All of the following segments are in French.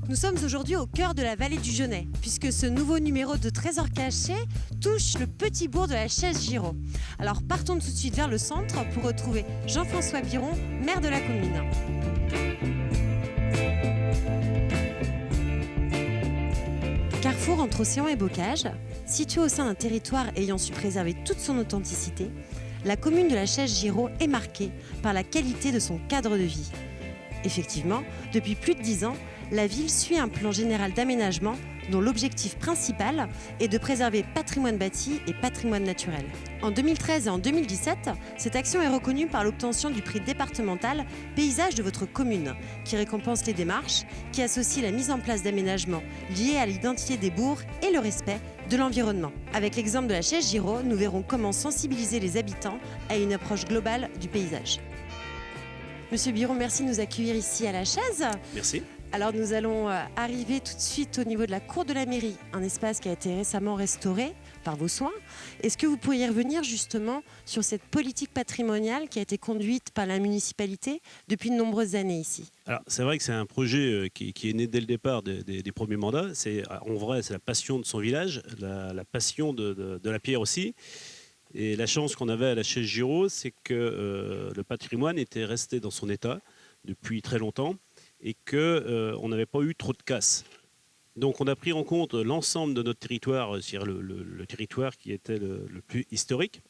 Nous sommes aujourd'hui au cœur de la vallée du Genêt, puisque ce nouveau numéro de Trésor caché touche le petit bourg de la Chaise-Giraud. Alors partons tout de suite vers le centre pour retrouver Jean-François Biron, maire de la commune. Carrefour entre océan et bocage, situé au sein d'un territoire ayant su préserver toute son authenticité, la commune de la Chaise-Giraud est marquée par la qualité de son cadre de vie. Effectivement, depuis plus de 10 ans, la ville suit un plan général d'aménagement dont l'objectif principal est de préserver patrimoine bâti et patrimoine naturel. En 2013 et en 2017, cette action est reconnue par l'obtention du prix départemental Paysage de votre commune, qui récompense les démarches, qui associe la mise en place d'aménagements liés à l'identité des bourgs et le respect de l'environnement. Avec l'exemple de la Chaise-Giraud, nous verrons comment sensibiliser les habitants à une approche globale du paysage. Monsieur Biron, merci de nous accueillir ici à la Chaise. Merci. Alors nous allons arriver tout de suite au niveau de la cour de la mairie, un espace qui a été récemment restauré par vos soins. Est-ce que vous pourriez revenir justement sur cette politique patrimoniale qui a été conduite par la municipalité depuis de nombreuses années ici? Alors c'est vrai que c'est un projet qui est né dès le départ des premiers mandats. En vrai, c'est la passion de son village, la passion de la pierre aussi. Et la chance qu'on avait à la Chaise-Giraud, c'est que le patrimoine était resté dans son état depuis très longtemps et qu'on n'avait pas eu trop de casse. Donc on a pris en compte l'ensemble de notre territoire, c'est-à-dire le territoire qui était le plus historique.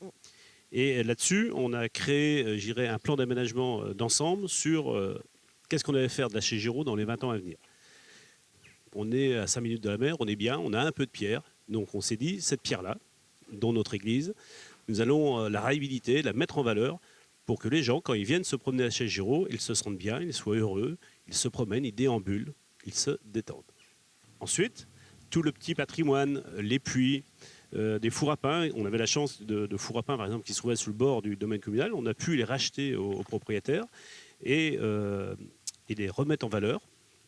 Et là-dessus, on a créé, un plan d'aménagement d'ensemble sur qu'est-ce qu'on allait faire de la Chaise-Giraud dans les 20 ans à venir. On est à 5 minutes de la mer, on est bien, on a un peu de pierre. Donc on s'est dit, cette pierre-là, dont notre église, nous allons la réhabiliter, la mettre en valeur pour que les gens, quand ils viennent se promener à Chaise-Giraud, ils se sentent bien, ils soient heureux, ils se promènent, ils déambulent, ils se détendent. Ensuite, tout le petit patrimoine, les puits, des fours à pain. On avait la chance de fours à pain, par exemple, qui se trouvaient sur le bord du domaine communal. On a pu les racheter aux propriétaires et les remettre en valeur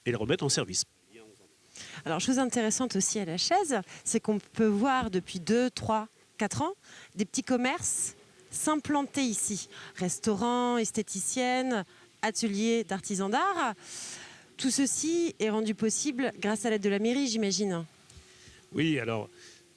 et les remettre en service. Alors, chose intéressante aussi à la Chaise, c'est qu'on peut voir depuis 2, 3, 4 ans des petits commerces s'implanter ici. Restaurants, esthéticiennes, ateliers d'artisans d'art. Tout ceci est rendu possible grâce à l'aide de la mairie, j'imagine. Oui, alors,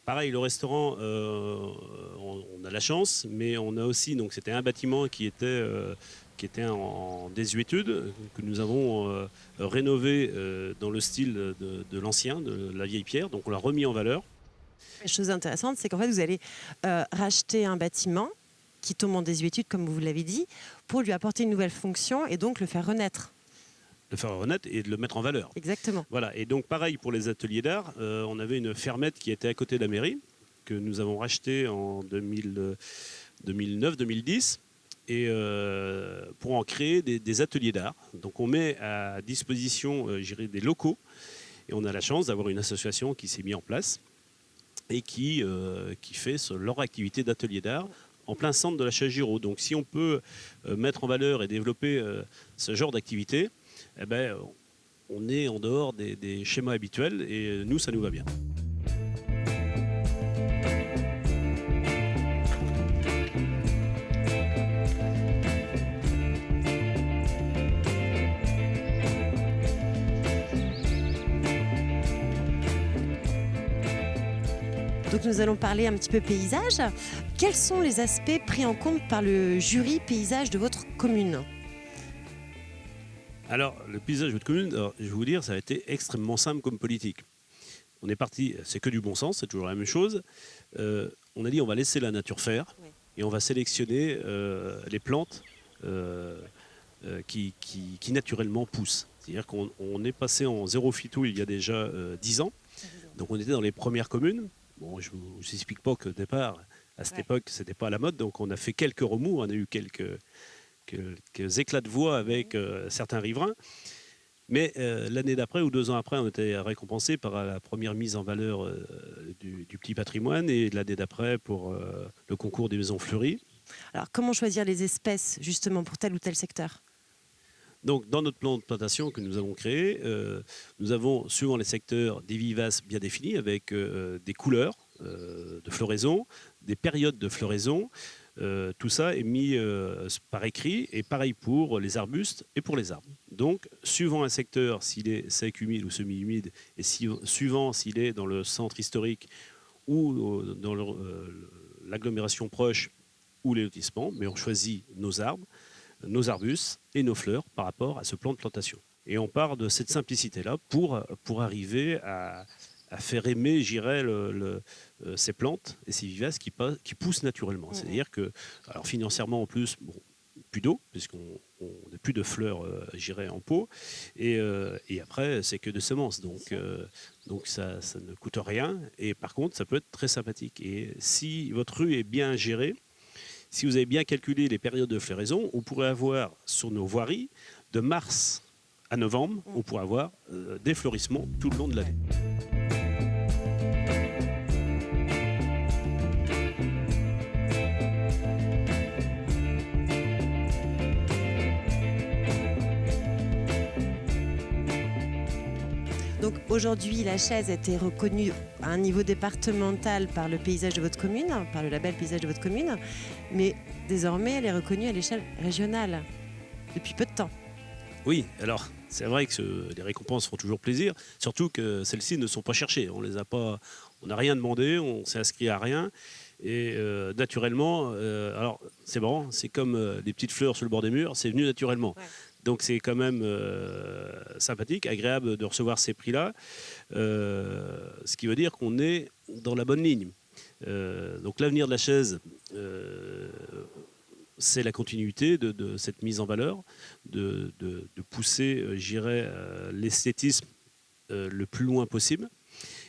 pareil, le restaurant, on a la chance, mais on a aussi, donc c'était un bâtiment qui était en désuétude, que nous avons rénové dans le style de l'ancien, de la vieille pierre, donc on l'a remis en valeur. La chose intéressante, c'est qu'en fait, vous allez racheter un bâtiment qui tombe en désuétude, comme vous l'avez dit, pour lui apporter une nouvelle fonction et donc le faire renaître. Le faire renaître et de le mettre en valeur. Exactement. Voilà, et donc pareil pour les ateliers d'art, on avait une fermette qui était à côté de la mairie, que nous avons rachetée en 2009-2010, et pour en créer des ateliers d'art. Donc on met à disposition des locaux, et on a la chance d'avoir une association qui s'est mise en place, et qui fait leur activité d'atelier d'art en plein centre de la Chaise-Giraud. Donc si on peut mettre en valeur et développer ce genre d'activité, eh ben, on est en dehors des schémas habituels et nous, ça nous va bien. Donc nous allons parler un petit peu paysage. Quels sont les aspects pris en compte par le jury paysage de votre commune ? Alors, le paysage de votre commune, je vais vous dire, ça a été extrêmement simple comme politique. On est parti, c'est que du bon sens, c'est toujours la même chose. On a dit on va laisser la nature faire et on va sélectionner les plantes qui naturellement poussent. C'est-à-dire qu'on est passé en zéro phyto il y a déjà 10 ans. Donc on était dans les premières communes. Bon, je ne vous explique pas qu'au départ, à cette époque, ce n'était pas à la mode. Donc on a fait quelques remous, on a eu quelques éclats de voix avec certains riverains. Mais l'année d'après ou 2 ans après, on était récompensé par la première mise en valeur du petit patrimoine et l'année d'après pour le concours des maisons fleuries. Alors comment choisir les espèces justement pour tel ou tel secteur ? Donc dans notre plan de plantation que nous avons créé, nous avons suivant les secteurs des vivaces bien définis avec des couleurs de floraison, des périodes de floraison. Tout ça est mis par écrit, et pareil pour les arbustes et pour les arbres. Donc, suivant un secteur, s'il est sec, humide ou semi-humide, et suivant s'il est dans le centre historique ou dans l'agglomération proche ou les lotissements, mais on choisit nos arbres, nos arbustes et nos fleurs par rapport à ce plan de plantation. Et on part de cette simplicité-là pour arriver à faire aimer, j'irais, ces plantes et ces vivaces qui poussent naturellement. C'est-à-dire que, alors financièrement en plus, bon, plus d'eau, puisqu'on n'a plus de fleurs, j'irais, en pot. Et après, c'est que de semences. Donc ça ne coûte rien. Et par contre, ça peut être très sympathique. Et si votre rue est bien gérée, si vous avez bien calculé les périodes de floraison, on pourrait avoir sur nos voiries, de mars à novembre, on pourrait avoir des fleurissements tout le long de l'année. Donc aujourd'hui, la chaise a été reconnue à un niveau départemental par le paysage de votre commune, par le label paysage de votre commune, mais désormais, elle est reconnue à l'échelle régionale depuis peu de temps. Oui, alors c'est vrai que les récompenses font toujours plaisir, surtout que celles-ci ne sont pas cherchées. On n'a rien demandé, on s'est inscrit à rien. Et naturellement, alors c'est bon, c'est comme les petites fleurs sur le bord des murs, c'est venu naturellement. Ouais. Donc c'est quand même sympathique, agréable de recevoir ces prix-là, ce qui veut dire qu'on est dans la bonne ligne. Donc l'avenir de la chaise, c'est la continuité de cette mise en valeur, de pousser, j'irais, l'esthétisme le plus loin possible,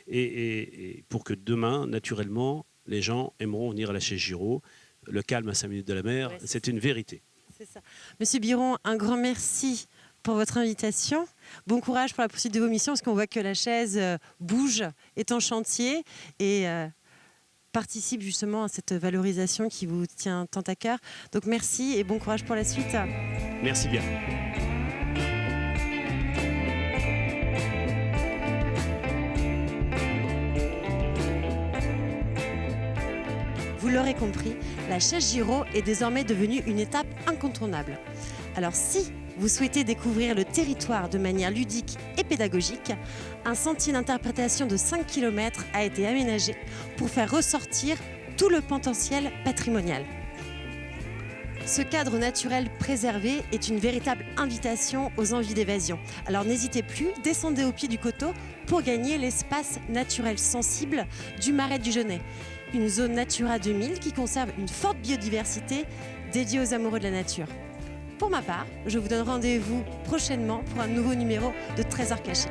et pour que demain, naturellement, les gens aimeront venir à la chaise Giraud. Le calme à 5 minutes de la mer, ouais, c'est une vérité. C'est ça. Monsieur Biron, un grand merci pour votre invitation. Bon courage pour la poursuite de vos missions, parce qu'on voit que la chaise bouge, est en chantier et participe justement à cette valorisation qui vous tient tant à cœur. Donc merci et bon courage pour la suite. Merci bien. Vous l'aurez compris, la chaise Giraud est désormais devenue une étape incontournable. Alors si vous souhaitez découvrir le territoire de manière ludique et pédagogique, un sentier d'interprétation de 5 km a été aménagé pour faire ressortir tout le potentiel patrimonial. Ce cadre naturel préservé est une véritable invitation aux envies d'évasion. Alors n'hésitez plus, descendez au pied du coteau pour gagner l'espace naturel sensible du Marais du Genêt. Une zone Natura 2000 qui conserve une forte biodiversité dédiée aux amoureux de la nature. Pour ma part, je vous donne rendez-vous prochainement pour un nouveau numéro de Trésors cachés.